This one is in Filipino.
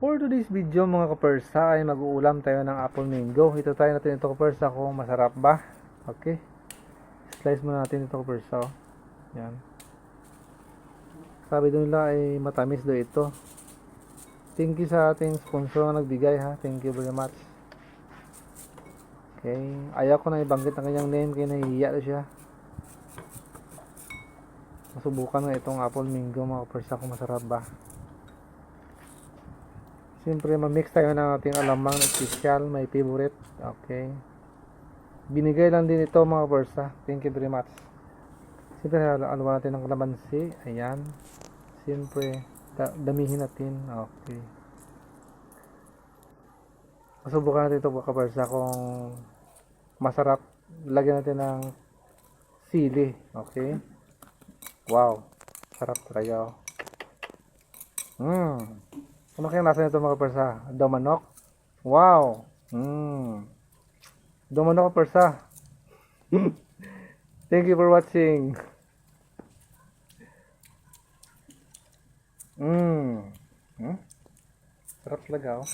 For today's video mga kapersa ay mag-uulam tayo ng apple mango. Ito tayo natin ito kapersa kung masarap ba. Okay. Slice muna natin ito kapersa. Oh. Yan. Sabi doon nila ay matamis daw ito. Thank you sa ating sponsor na nagbigay ha. Thank you very much. Okay. Ayaw ko na ibanggit ang kanyang name kaya nahihiya na siya. Masubukan nga itong apple mango mga kapersa kung masarap ba. Siyempre, ma-mix tayo ng ating alamang na special, may favorite. Okay. Binigay lang din ito mga persa. Thank you very much. Siyempre, alawan natin ng kalamansi. Ayan. Siyempre, damihin natin. Okay. Masubukan natin ito mga persa kung masarap. Lagyan natin ng sili. Okay. Wow. Sarap talaga. Ano kaya nasa nito mga persa? Daw manok? Wow! Daw manok persa. Thank you for watching. Sarap talaga oh.